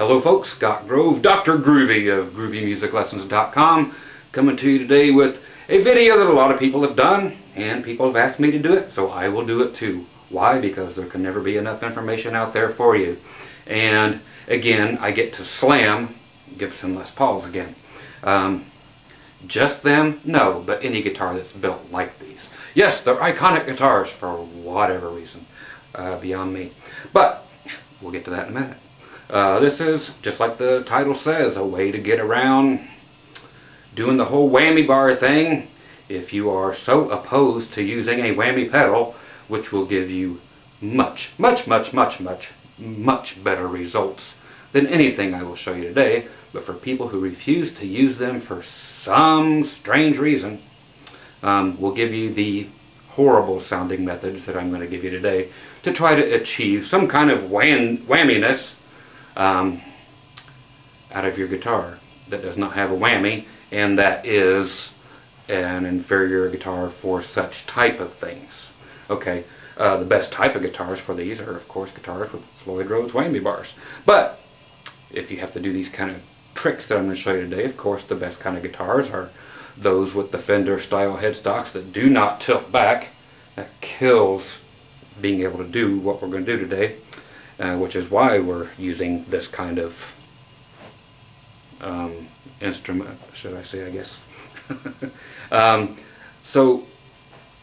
Hello folks, Scott Grove, Dr. Groovy of GroovyMusicLessons.com, coming to you today with a video that a lot of people have done, and people have asked me to do it, so I will do it too. Why? Because there can never be enough information out there for you. And again, I get to slam Gibson Les Pauls again. Just them? No, but any guitar that's built like these. Yes, they're iconic guitars for whatever reason, beyond me. But we'll get to that in a minute. This is, just like the title says, a way to get around doing the whole whammy bar thing if you are so opposed to using a whammy pedal, which will give you much better results than anything I will show you today. But for people who refuse to use them for some strange reason, we'll give you the horrible sounding methods that I'm going to give you today to try to achieve some kind of whamminess out of your guitar that does not have a whammy, and that is an inferior guitar for such type of things. Okay, the best type of guitars for these are, of course, guitars with Floyd Rose whammy bars. But if you have to do these kind of tricks that I'm going to show you today, of course, the best kind of guitars are those with the Fender style headstocks that do not tilt back. That kills being able to do what we're going to do today. Which is why we're using this kind of instrument, should I say, I guess. So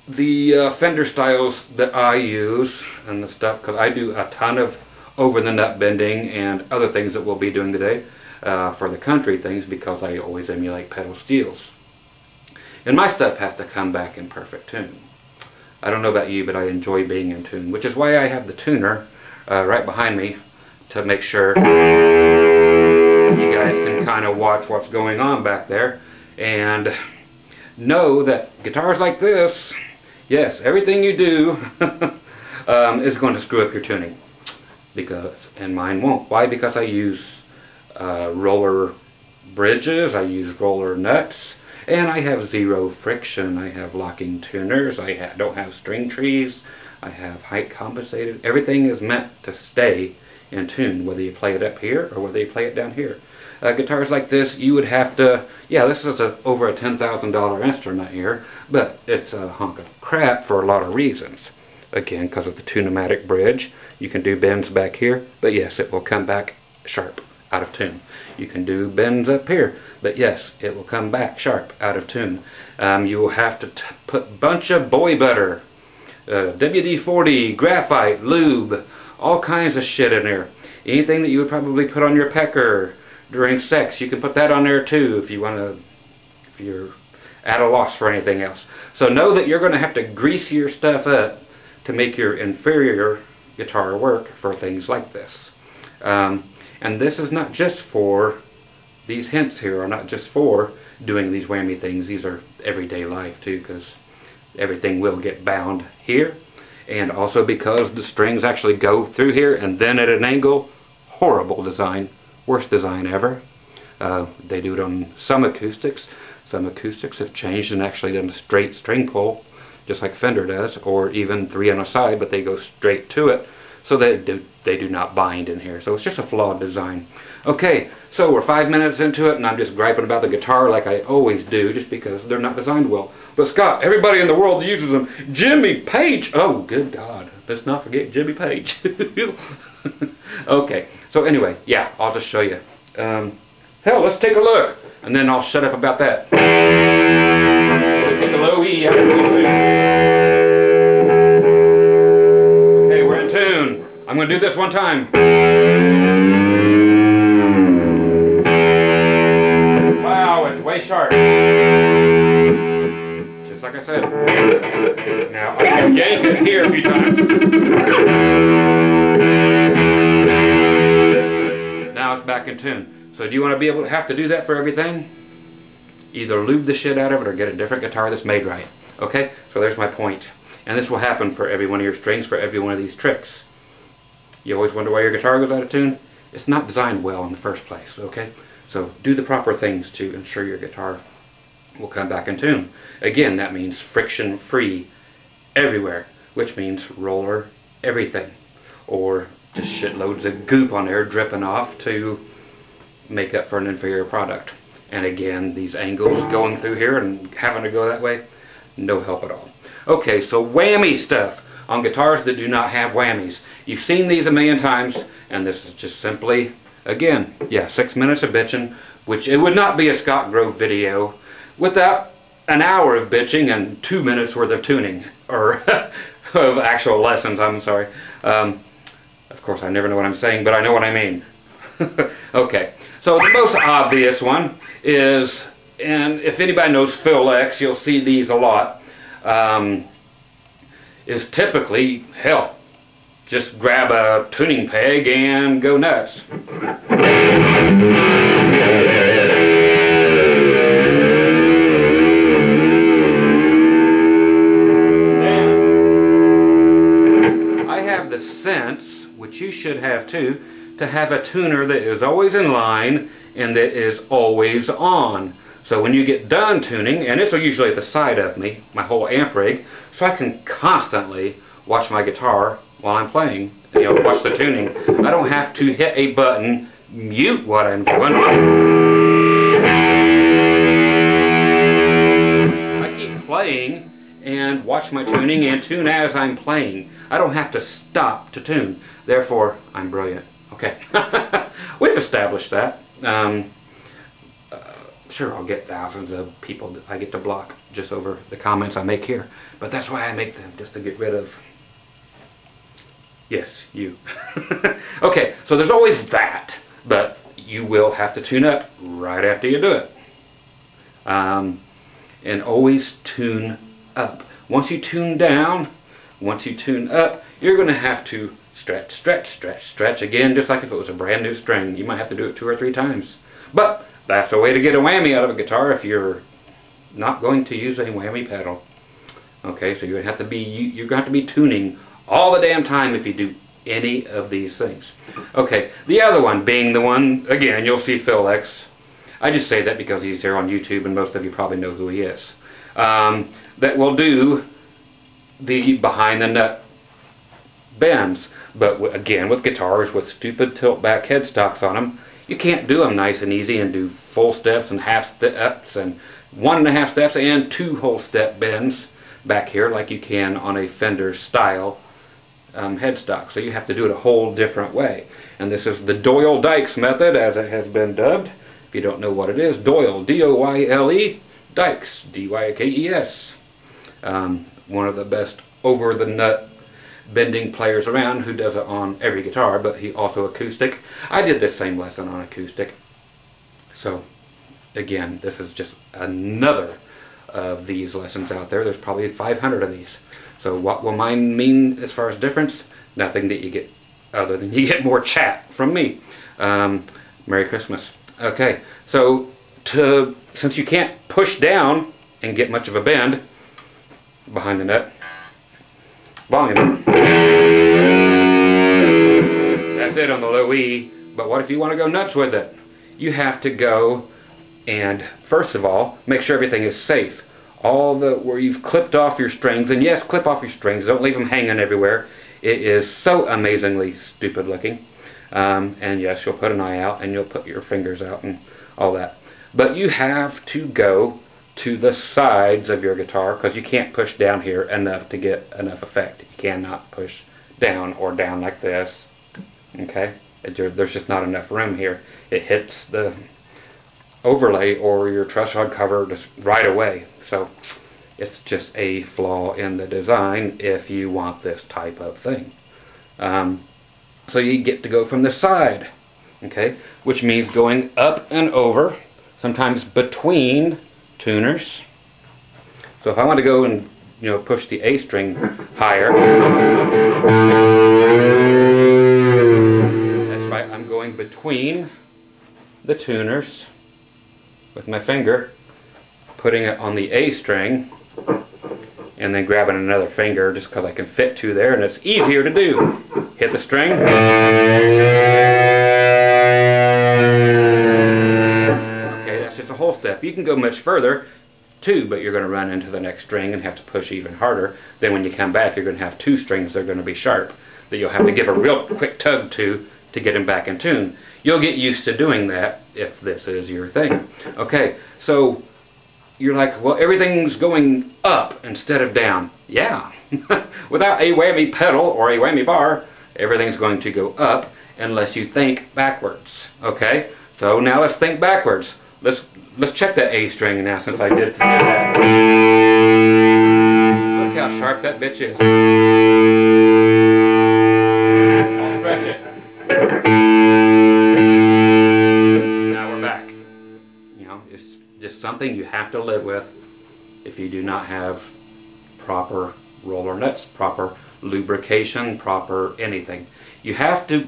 the Fender styles that I use and the stuff, because I do a ton of over the nut bending and other things that we'll be doing today for the country things, because I always emulate pedal steels. And my stuff has to come back in perfect tune. I don't know about you, but I enjoy being in tune, which is why I have the tuner right behind me to make sure you guys can kind of watch what's going on back there and know that guitars like this, yes, everything you do is going to screw up your tuning, and mine won't. Why? Because I use roller bridges, I use roller nuts, and I have zero friction. I have locking tuners, I don't have string trees, I have height compensated. Everything is meant to stay in tune, whether you play it up here or whether you play it down here. Guitars like this, you would have to, yeah, this is over a $10,000 instrument here, but it's a hunk of crap for a lot of reasons. Again, because of the tune-o-matic bridge, you can do bends back here, but yes, it will come back sharp, out of tune. You can do bends up here, but yes, it will come back sharp, out of tune. You will have to put a bunch of boy butter, WD-40, graphite, lube, all kinds of shit in there. Anything that you would probably put on your pecker during sex, you can put that on there too if you want to, if you're at a loss for anything else. So know that you're going to have to grease your stuff up to make your inferior guitar work for things like this. And this is not just for, these hints here are not just for doing these whammy things. These are everyday life too, because everything will get bound here, and also because the strings actually go through here and then at an angle. Horrible design, worst design ever. They do it on some acoustics. Some acoustics have changed and actually done a straight string pull, just like Fender does, or even 3 on a side, but they go straight to it, so they do not bind in here. So it's just a flawed design. Okay, so we're 5 minutes into it, and I'm just griping about the guitar like I always do, just because they're not designed well. But Scott, everybody in the world uses them. Jimmy Page! Oh, good God. Let's not forget Jimmy Page. Okay, so anyway, yeah, I'll just show you. Hell, let's take a look, and then I'll shut up about that. Let's take a low E out of Okay, we're in tune. I'm going to do this one time. Wow, it's way sharp. Just like I said. Now, I'm going to yank it here a few times. Now it's back in tune. So do you want to be able to have to do that for everything? Either lube the shit out of it or get a different guitar that's made right. Okay? So there's my point. And this will happen for every one of your strings, for every one of these tricks. You always wonder why your guitar goes out of tune? It's not designed well in the first place, okay? So do the proper things to ensure your guitar will come back in tune. Again, that means friction-free everywhere, which means roller everything. Or just shitloads of goop on there dripping off to make up for an inferior product. And again, these angles going through here and having to go that way, no help at all. Okay, so whammy stuff on guitars that do not have whammies. You've seen these a million times, and this is just simply, again, yeah, 6 minutes of bitching, which it would not be a Scott Grove video without an hour of bitching and 2 minutes worth of tuning, or of actual lessons, I'm sorry. Of course, I never know what I'm saying, but I know what I mean. Okay, so the most obvious one is, and if anybody knows Phil X, you'll see these a lot, is typically, hell, just grab a tuning peg and go nuts. I have the sense, which you should have too, to have a tuner that is always in line and that is always on. So when you get done tuning, and it's usually at the side of me, my whole amp rig, so I can constantly watch my guitar while I'm playing, you know, watch the tuning. I don't have to hit a button, mute what I'm doing. I keep playing and watch my tuning and tune as I'm playing. I don't have to stop to tune. Therefore, I'm brilliant. Okay, we've established that. Sure, I'll get thousands of people that I get to block just over the comments I make here. But that's why I make them, just to get rid of, yes, you. Okay, so there's always that. But you will have to tune up right after you do it. And always tune up. Once you tune down, once you tune up, you're going to have to stretch, stretch, stretch, stretch again, just like if it was a brand new string. You might have to do it 2 or 3 times. But that's a way to get a whammy out of a guitar if you're not going to use a whammy pedal. Okay, so you're going to have to be tuning all the damn time if you do any of these things. Okay, the other one being the one, again, you'll see Phil X. I just say that because he's here on YouTube and most of you probably know who he is. That will do the behind the nut bends. But again, with guitars with stupid tilt back headstocks on them, you can't do them nice and easy and do full steps and half steps and 1.5 steps and 2 whole step bends back here like you can on a Fender style headstock. So you have to do it a whole different way. And this is the Doyle-Dykes method, as it has been dubbed. If you don't know what it is, Doyle, D-O-Y-L-E, Dykes, D-Y-K-E-S. One of the best over-the-nut bending players around, who does it on every guitar, but he also acoustic. I did this same lesson on acoustic. So again, this is just another of these lessons out there. There's probably 500 of these. So what will mine mean as far as difference? Nothing that you get other than you get more chat from me. Merry Christmas. Okay, so since you can't push down and get much of a bend behind the nut, volume. That's it on the low E. But what if you want to go nuts with it? You have to go and, first of all, make sure everything is safe. Where you've clipped off your strings, and yes, clip off your strings, don't leave them hanging everywhere. It is so amazingly stupid looking. And yes, you'll put an eye out and you'll put your fingers out and all that. But you have to go to the sides of your guitar, because you can't push down here enough to get enough effect. You cannot push down or down like this. Okay? There's just not enough room here. It hits the overlay or your truss rod cover just right away. So it's just a flaw in the design if you want this type of thing. So you get to go from the side, okay? Which means going up and over, sometimes between tuners. So if I want to go and, you know, push the A string higher, that's right, I'm going between the tuners with my finger, putting it on the A string, and then grabbing another finger just because I can fit 2 there, and it's easier to do. Hit the string. Okay, that's just a whole step. You can go much further too, but you're going to run into the next string and have to push even harder. Then when you come back, you're going to have 2 strings that are going to be sharp. that you'll have to give a real quick tug to get them back in tune. You'll get used to doing that if this is your thing. Okay, so you're like, well, everything's going up instead of down. Yeah, without a whammy pedal or a whammy bar, everything's going to go up unless you think backwards. Okay, so now let's think backwards. Let's check that A string now, since I did that. Look how sharp that bitch is. I'll stretch it. Now we're back. You know, it's just something you have to live with if you do not have proper roller nuts, proper lubrication, proper anything. You have to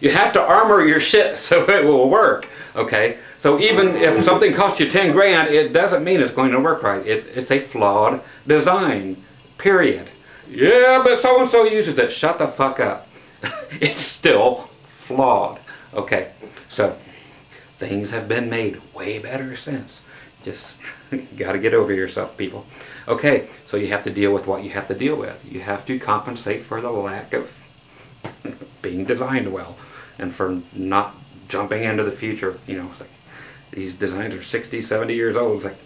armor your shit so it will work. Okay, so even if something costs you 10 grand, it doesn't mean it's going to work right. It's a flawed design, period. Yeah, but so-and-so uses it. Shut the fuck up. It's still flawed. Okay, so things have been made way better since. Just gotta get over yourself, people. Okay, so you have to deal with what you have to deal with. You have to compensate for the lack of being designed well, and for not jumping into the future. You know, it's like, these designs are 60, 70 years old. It's like,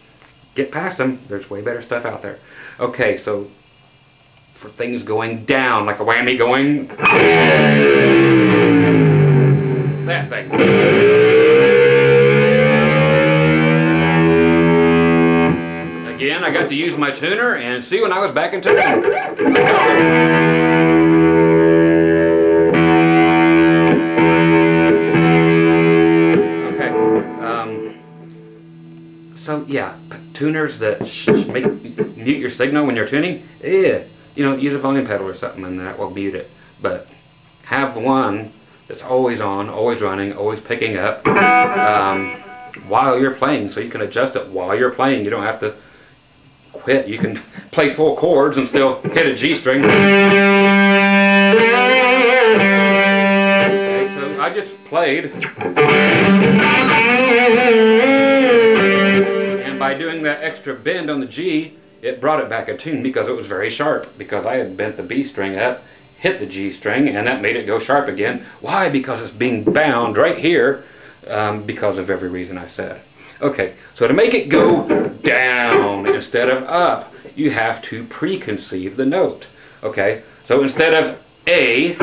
get past them. There's way better stuff out there. Okay, so for things going down, like a whammy going, that thing. Again, I got to use my tuner and see when I was back in tune. So yeah, tuners that mute your signal when you're tuning, you know, use a volume pedal or something and that will mute it. But have one that's always on, always running, always picking up while you're playing, so you can adjust it while you're playing. You don't have to quit. You can play full chords and still hit a G string. Okay, so I just played. By doing that extra bend on the G, it brought it back in tune because it was very sharp. Because I had bent the B string up, hit the G string, and that made it go sharp again. Why? Because it's being bound right here because of every reason I said. Okay, so to make it go down instead of up, you have to preconceive the note. Okay, so instead of A,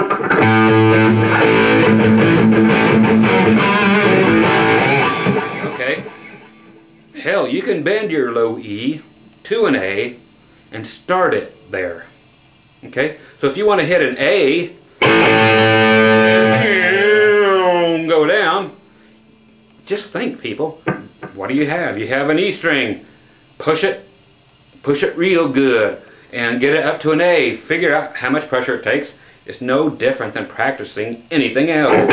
okay, hell, you can bend your low E to an A and start it there. Okay? So if you want to hit an A, go down, just think, people. What do you have? You have an E string. Push it real good and get it up to an A. Figure out how much pressure it takes. It's no different than practicing anything else.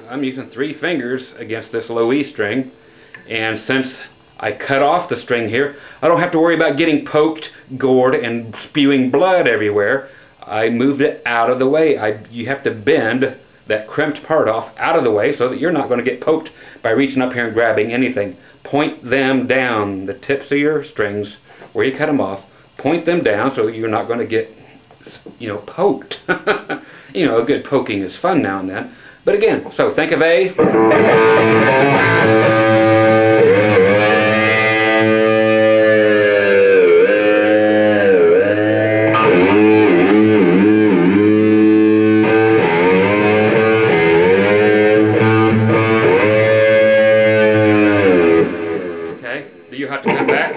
I'm using 3 fingers against this low E string, and since I cut off the string here, I don't have to worry about getting poked, gored, and spewing blood everywhere. I moved it out of the way. You have to bend that crimped part off out of the way so that you're not going to get poked by reaching up here and grabbing anything. Point them down, the tips of your strings, where you cut them off, point them down so you're not going to get, you know, poked. You know, a good poking is fun now and then. But again, so think of A. Okay, you have to come back,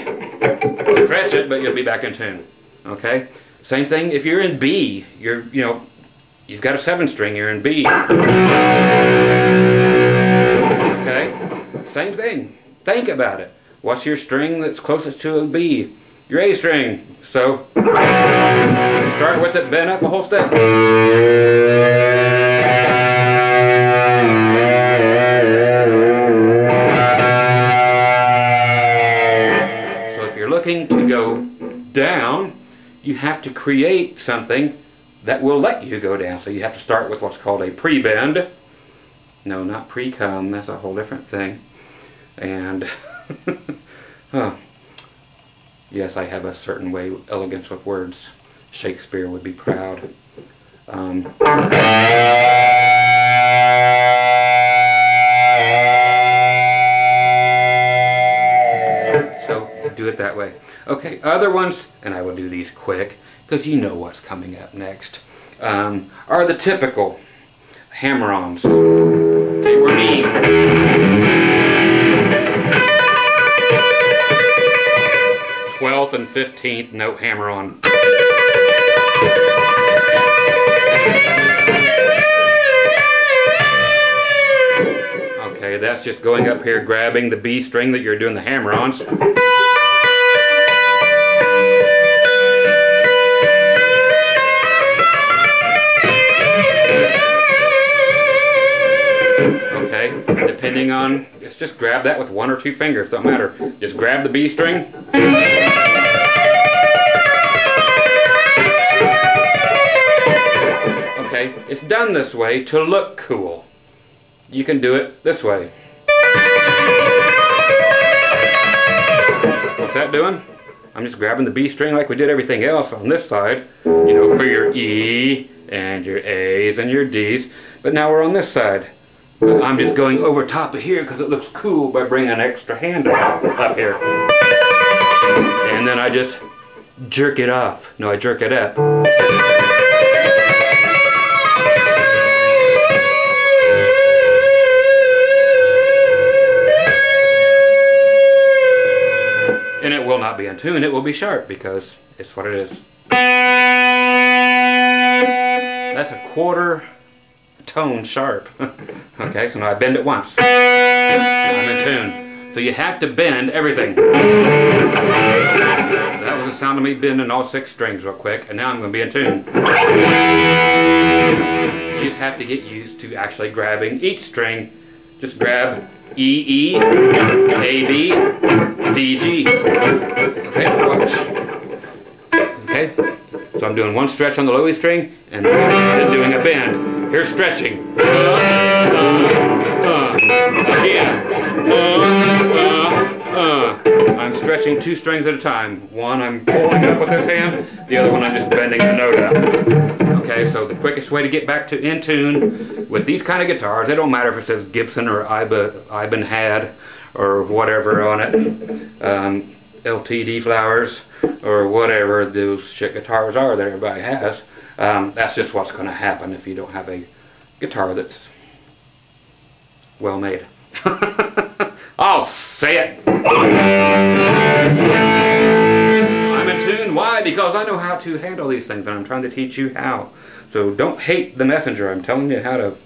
stretch it, but you'll be back in tune. Okay, same thing if you're in B. You've got a 7-string, you're in B. Okay? Same thing. Think about it. What's your string that's closest to a B? Your A string. So, start with it, bend up a whole step. So if you're looking to go down, you have to create something that will let you go down. So you have to start with what's called a pre-bend. No, not pre-cum, that's a whole different thing. And huh. Yes, I have a certain way of elegance with words. Shakespeare would be proud. So do it that way. Okay, other ones, and I will do these quick because you know what's coming up next, are the typical hammer-ons. Okay, we're me. 12th and 15th note hammer-on. Okay, that's just going up here, grabbing the B string that you're doing the hammer-ons. Okay, depending on, just grab that with one or two fingers, don't matter. Just grab the B string. Okay, it's done this way to look cool. You can do it this way. What's that doing? I'm just grabbing the B string like we did everything else on this side, you know, for your E and your A's and your D's. But now we're on this side. I'm just going over top of here because it looks cool by bringing an extra hand up here. And then I just jerk it off. No, I jerk it up. And it will not be in tune, it will be sharp because it's what it is. That's a quarter tone sharp. Okay, so now I bend it once. I'm in tune. So you have to bend everything. That was the sound of me bending all 6 strings real quick, and now I'm going to be in tune. You just have to get used to actually grabbing each string. Just grab E, E, A, B, D, G. Okay, watch. Okay, so I'm doing one stretch on the low E string, and then doing a bend. Here's stretching. Again. I'm stretching 2 strings at a time. One I'm pulling up with this hand, the other one I'm just bending the note up. Okay, so the quickest way to get back to in tune with these kind of guitars, it don't matter if it says Gibson or Ibanez or whatever on it, LTD flowers or whatever those shit guitars are that everybody has. That's just what's going to happen if you don't have a guitar that's well made. I'll say it. I'm in tune. Why? Because I know how to handle these things and I'm trying to teach you how. So don't hate the messenger. I'm telling you how to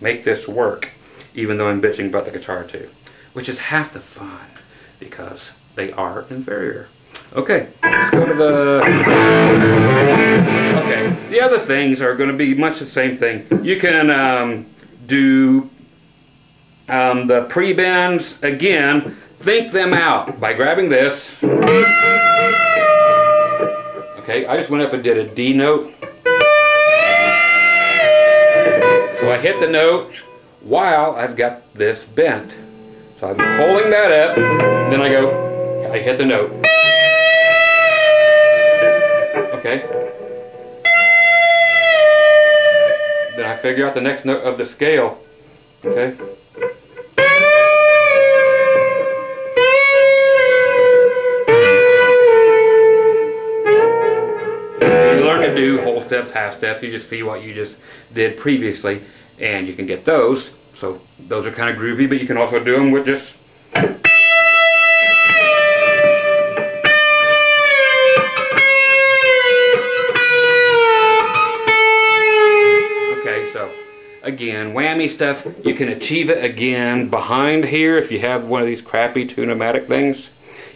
make this work, even though I'm bitching about the guitar too, which is half the fun because they are inferior. Okay, let's go to the... Okay, the other things are going to be much the same thing. You can do the pre-bends again. Think them out by grabbing this. Okay, I just went up and did a D note. So I hit the note while I've got this bent. So I'm pulling that up, then I hit the note. Okay. Then I figure out the next note of the scale. Okay. You learn to do whole steps, half steps. You just see what you just did previously, and you can get those. So those are kind of groovy, but you can also do them with just... Again, whammy stuff, you can achieve it again behind here if you have one of these crappy tune-o-matic things.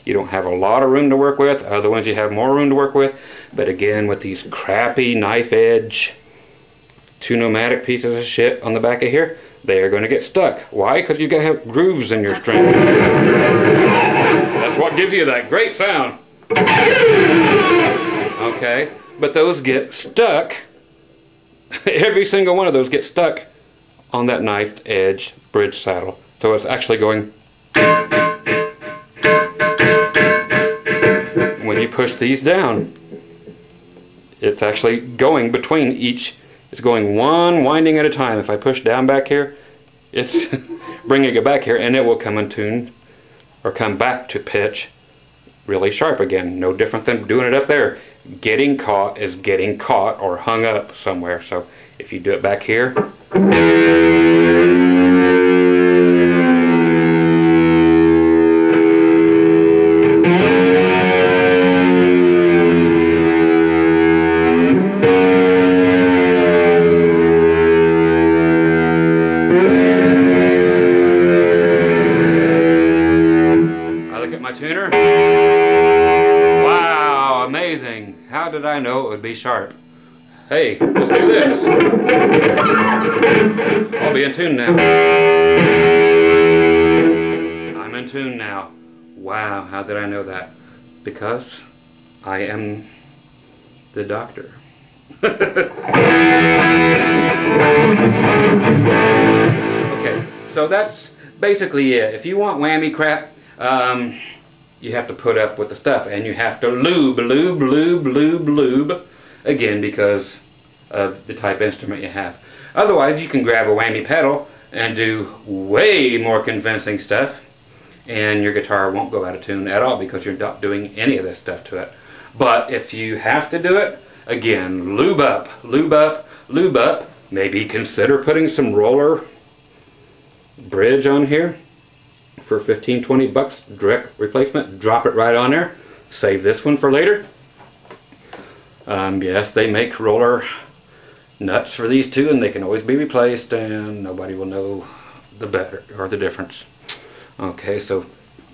You don't have a lot of room to work with. Other ones you have more room to work with. But again, with these crappy knife edge tune-o-matic pieces of shit on the back of here, they are going to get stuck. Why? Because you got to have grooves in your string. That's what gives you that great sound. Okay, but those get stuck. Every single one of those gets stuck on that knifed edge bridge saddle. So it's actually going push these down, it's actually going between each. It's going one winding at a time. If I push down back here, it's bringing it back here, and it will come in tune or come back to pitch really sharp again. No different than doing it up there. Getting caught is getting caught or hung up somewhere. So if you do it back here, tuner. Wow, amazing. How did I know it would be sharp? Hey, let's do this. I'll be in tune now. I'm in tune now. Wow, how did I know that? Because I am the doctor. Okay, so that's basically it. If you want whammy crap, you have to put up with the stuff, and you have to lube again because of the type instrument you have. Otherwise, you can grab a whammy pedal and do way more convincing stuff, and your guitar won't go out of tune at all because you're not doing any of this stuff to it. But if you have to do it, again, lube up. Maybe consider putting some roller bridge on here. For 15-20 bucks, direct replacement. Drop it right on there. Save this one for later. Yes, they make roller nuts for these two, and they can always be replaced, and nobody will know the better or the difference. Okay, so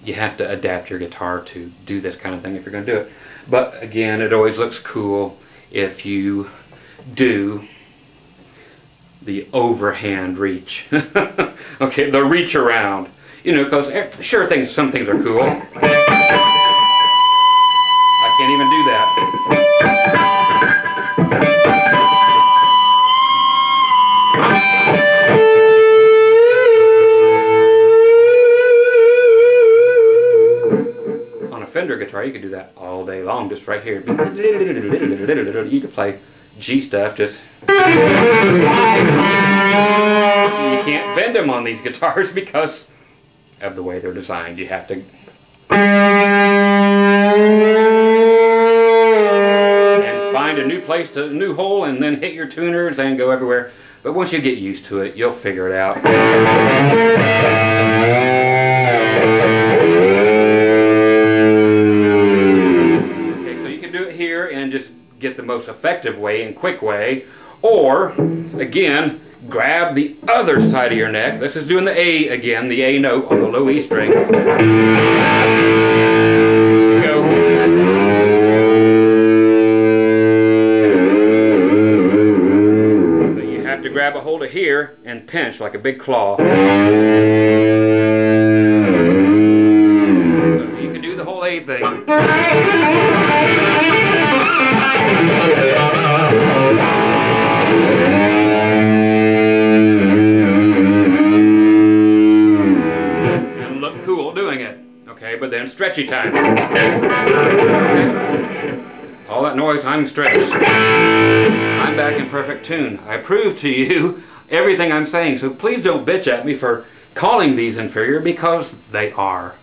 you have to adapt your guitar to do this kind of thing if you're going to do it. But again, it always looks cool if you do the overhand reach. Okay, the reach around. You know, because sure, some things are cool. I can't even do that. On a Fender guitar, you could do that all day long, just right here. You could play G stuff, just... You can't bend them on these guitars because of the way they're designed. You have to and find a new place, a new hole, and then hit your tuners and go everywhere. But once you get used to it, you'll figure it out. Okay, so you can do it here and just get the most effective way and quick way, or again, grab the other side of your neck. This is doing the A again, the A note on the low E string. There you go. But you have to grab a hold of here and pinch like a big claw. So you can do the whole A thing. But then stretchy time. Okay. All that noise, I'm stretched. I'm back in perfect tune. I proved to you everything I'm saying, so please don't bitch at me for calling these inferior, because they are.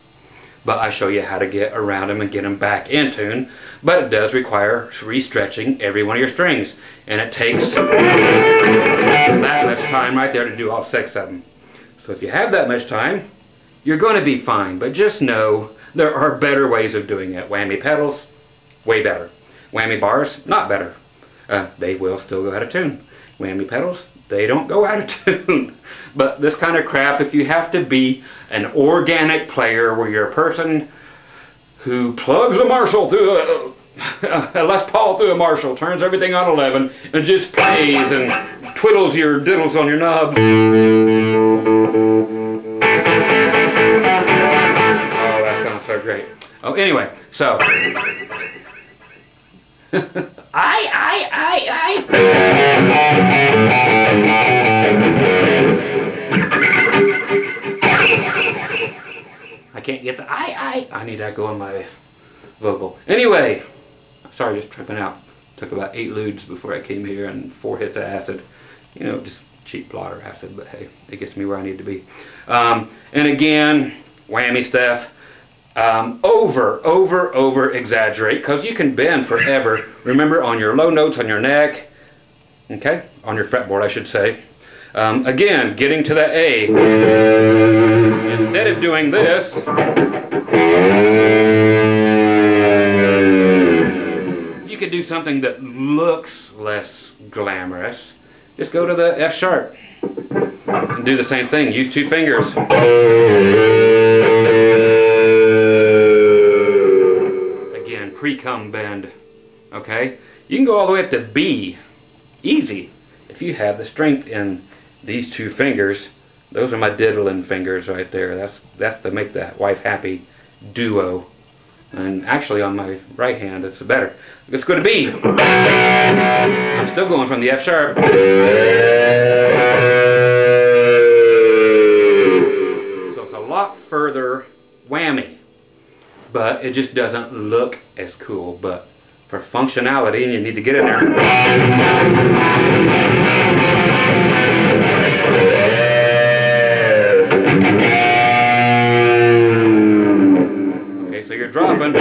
But I show you how to get around them and get them back in tune. But it does require re-stretching every one of your strings, and it takes that much time right there to do all 6 of them. So if you have that much time, you're going to be fine, but just know there are better ways of doing it. Whammy pedals, way better. Whammy bars, not better. They will still go out of tune. Whammy pedals, they don't go out of tune. But this kind of crap, if you have to be an organic player where you're a person who plugs a Marshall through a Les Paul through a Marshall, turns everything on 11, and just plays and twiddles your diddles on your knobs. So great. Oh, anyway, so I can't get the I need that go in my vocal. Anyway, sorry, just tripping out. Took about 8 lewds before I came here and 4 hits of acid. You know, just cheap blotter acid, but hey, it gets me where I need to be. And again, whammy stuff. Over exaggerate, because you can bend forever. Remember, on your low notes on your neck, okay, on your fretboard I should say. Again, getting to that A, instead of doing this, you could do something that looks less glamorous. Just go to the F sharp and do the same thing. Use 2 fingers. Again, pre-cum bend. Okay? You can go all the way up to B. Easy. If you have the strength in these 2 fingers. Those are my diddling fingers right there. That's to make the wife happy duo. And actually on my right hand it's better. Let's go to B. I'm still going from the F sharp. So it's a lot further whammy. But it just doesn't look as cool. But for functionality, and you need to get in there. You're dropping.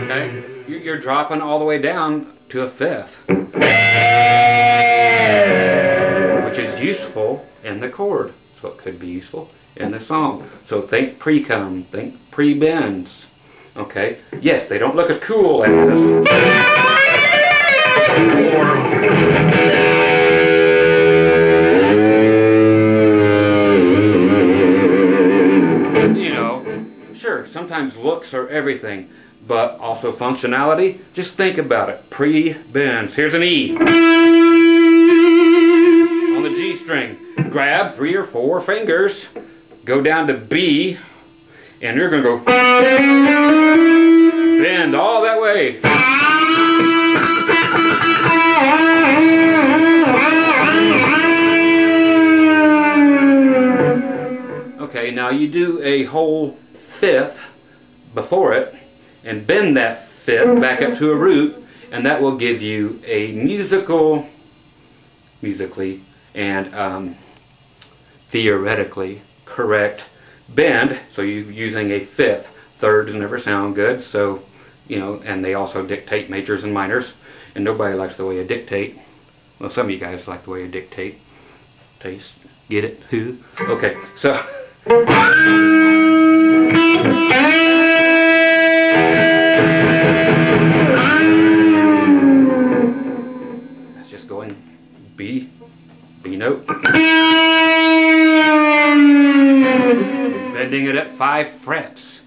Okay, you're dropping all the way down to a 5th, which is useful in the chord, so it could be useful in the song. So think pre-cum, think pre-bends. Okay, yes, they don't look as cool as, sometimes looks are everything, but also functionality. Just think about it. Pre-bends. Here's an E. On the G string, grab 3 or 4 fingers, go down to B, and you're going to go bend all that way. Okay, now you do a whole 5th before it and bend that 5th back up to a root, and that will give you a musically and theoretically correct bend. So you're using a 5th. Thirds never sound good, so you know, and they also dictate majors and minors, and nobody likes the way you dictate. Well, some of you guys like the way you dictate. Taste, get it? Who? Okay, so that's just going B note, bending it up 5 frets.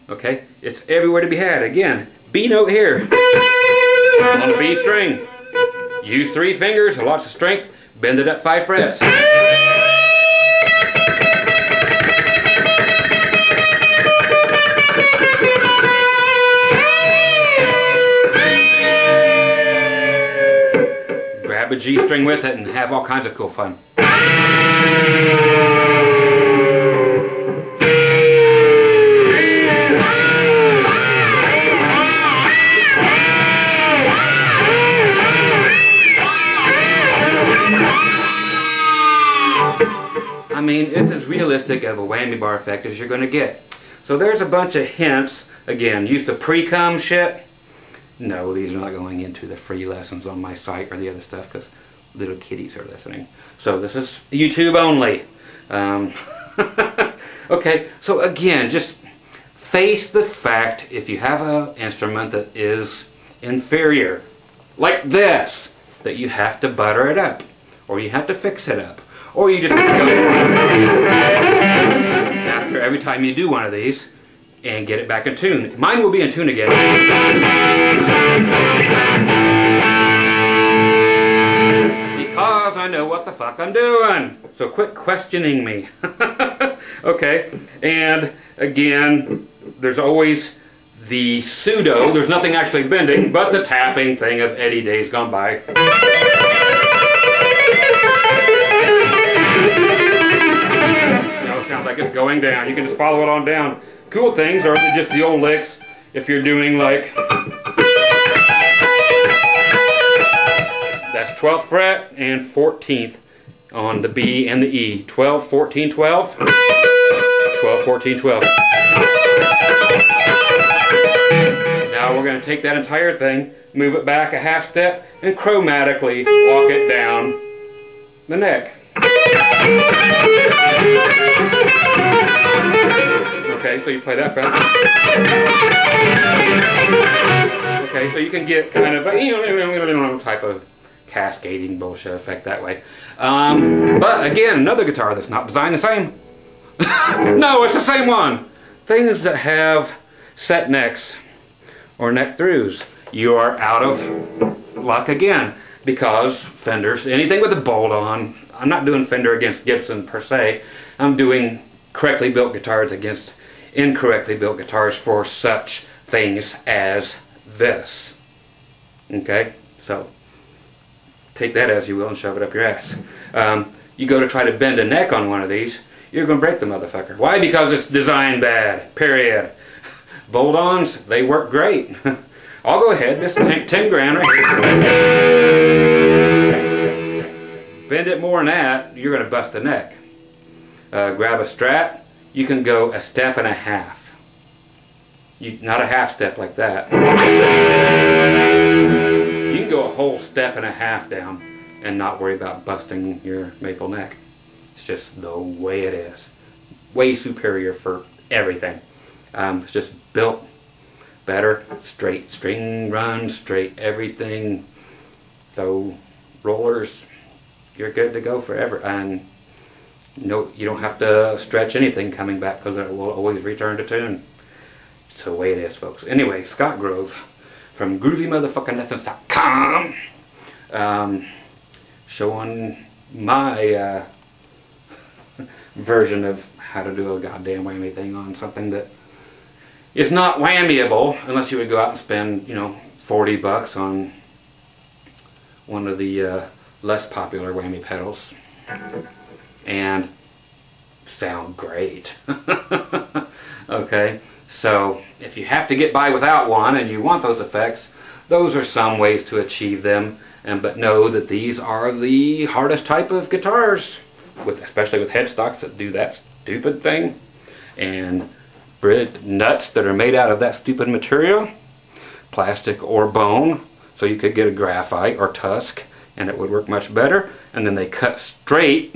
Okay, it's everywhere to be had. Again, B note here on the B string. Use 3 fingers, lots of strength, bend it up 5 frets. Grab a G string with it and have all kinds of cool fun. I mean, it's as realistic of a whammy bar effect as you're going to get. So there's a bunch of hints. Again, use the pre-cum shit. No, these are not going into the free lessons on my site or the other stuff because little kiddies are listening. So this is YouTube only. Okay, so again, just face the fact if you have an instrument that is inferior, like this, that you have to butter it up, or you have to fix it up, or you just have to go after every time you do one of these and get it back in tune. Mine will be in tune again. Because I know what the fuck I'm doing. So quit questioning me. Okay, and again, there's always the pseudo, there's nothing actually bending, but the tapping thing of Eddie days gone by. like it's going down. You can just follow it on down. Cool things are just the old licks if you're doing like, that's 12th fret and 14th on the B and the E. 12, 14, 12. 12, 14, 12. Now we're going to take that entire thing, move it back a half step, and chromatically walk it down the neck. Okay, so you play that fret. Okay, so you can get kind of a type of cascading bullshit effect that way. But again, another guitar that's not designed the same. No, it's the same one. Things that have set necks or neck throughs, you are out of luck again, because Fenders, anything with a bolt on, I'm not doing Fender against Gibson per se, I'm doing correctly built guitars against incorrectly built guitars for such things as this. Okay, so take that as you will and shove it up your ass. You go to try to bend a neck on one of these, you're going to break the motherfucker. Why? Because it's designed bad, period. Bolt-ons, they work great. I'll go ahead, this is 10 grand right here. Bend it more than that, you're going to bust the neck. Grab a Strat, you can go a step and a half. Not a half step like that. You can go a whole step and a half down and not worry about busting your maple neck. It's just the way it is. Way superior for everything. It's just built better, straight string run, straight everything. So rollers, you're good to go forever, and no, you don't have to stretch anything coming back because it will always return to tune. It's the way it is, folks. Anyway, Scott Grove from GroovyMotherfuckinglessons.com, showing my version of how to do a goddamn whammy thing on something that is not whammyable unless you would go out and spend, you know, 40 bucks on one of the less popular whammy pedals and sound great. Okay, so if you have to get by without one and you want those effects, those are some ways to achieve them. But know that these are the hardest type of guitars, especially with headstocks that do that stupid thing, and nuts that are made out of that stupid material, plastic or bone. So you could get a graphite or tusk and it would work much better. And then they cut straight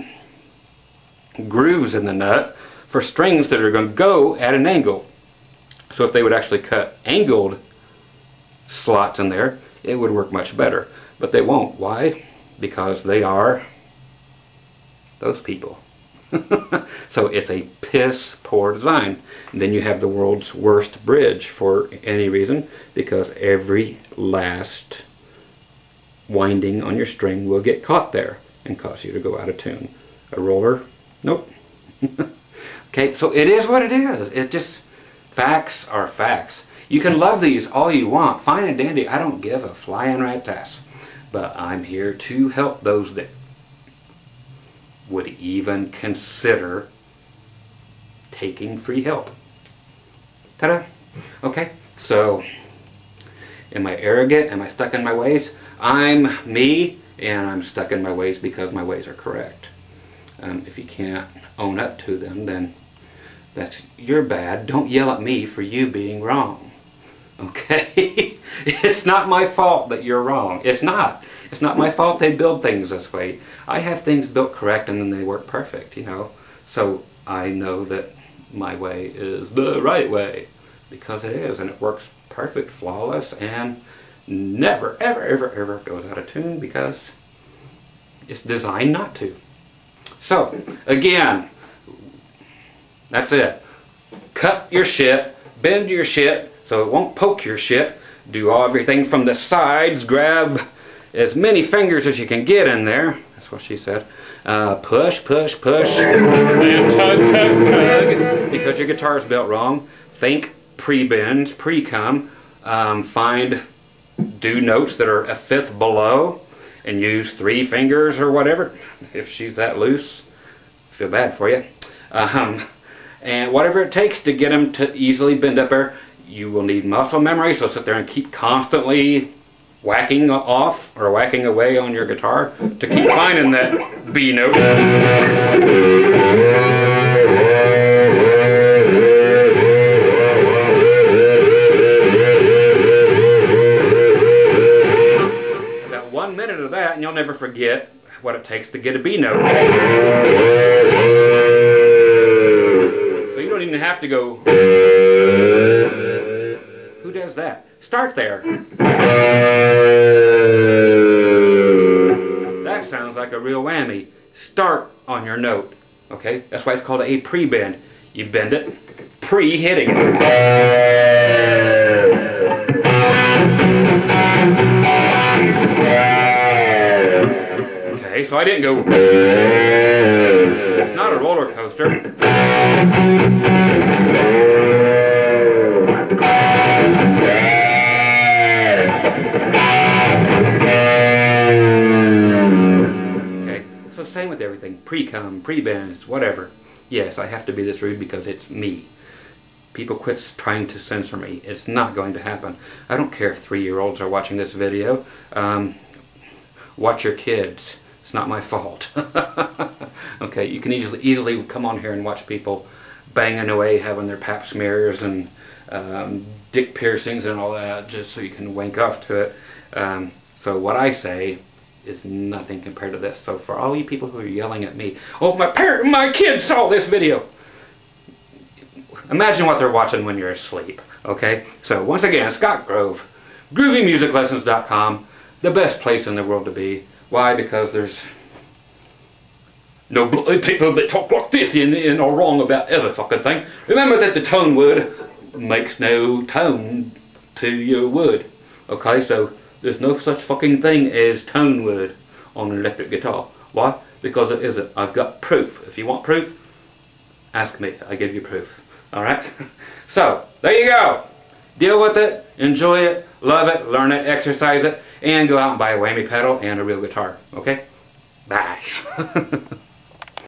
grooves in the nut for strings that are going to go at an angle. So if they would actually cut angled slots in there, it would work much better. But they won't. Why? Because they are those people. So it's a piss poor design. And then you have the world's worst bridge for any reason, because every last winding on your string will get caught there and cause you to go out of tune. A roller? Nope. Okay, so it is what it is. It just, facts are facts. You can love these all you want, fine and dandy. I don't give a flying rat's ass. But I'm here to help those that would even consider taking free help. Ta-da! Okay, so am I arrogant? Am I stuck in my ways? I'm me, and I'm stuck in my ways because my ways are correct. If you can't own up to them, then that's your bad. Don't yell at me for you being wrong. Okay? It's not my fault that you're wrong. It's not. It's not my fault they build things this way. I have things built correct and then they work perfect, you know. So I know that my way is the right way, because it is, and it works perfect, flawless, and never, ever, ever, ever goes out of tune because it's designed not to. So, again, that's it. Cut your shit, bend your shit so it won't poke your shit. Do everything from the sides, grab as many fingers as you can get in there. That's what she said. Push, push, push, and tug, tug, tug, because your guitar's built wrong. Think pre-bends, pre-cum. Do notes that are a fifth below and use 3 fingers or whatever. If she's that loose, I feel bad for you. and whatever it takes to get them to easily bend up there. You will need muscle memory, so sit there and keep constantly whacking off or whacking away on your guitar to keep finding that B note. About 1 minute of that and you'll never forget what it takes to get a B note. So you don't even have to go, who does that? Start there. That sounds like a real whammy. Start on your note. Okay? That's why it's called a pre-bend. You bend it pre-hitting it. Okay, so I didn't go. It's not a roller coaster. Same with everything. Pre-cum, pre-bends, whatever. Yes, I have to be this rude because it's me. People quit trying to censor me. It's not going to happen. I don't care if 3-year-olds are watching this video. Watch your kids. It's not my fault. Okay, you can easily come on here and watch people banging away, having their pap smears and dick piercings and all that, just so you can wank off to it. So what I say is nothing compared to this. So for all you people who are yelling at me, oh, my kids saw this video. Imagine what they're watching when you're asleep. Okay? So once again, Scott Grove, GroovyMusicLessons.com, the best place in the world to be. Why? Because there's no people that talk like this and are wrong about every fucking thing. Remember that the tone wood makes no tone to your wood. Okay? So there's no such fucking thing as tone wood on an electric guitar. Why? Because it isn't. I've got proof. If you want proof, ask me. I give you proof. Alright? So, there you go. Deal with it, enjoy it, love it, learn it, exercise it, and go out and buy a whammy pedal and a real guitar. Okay? Bye.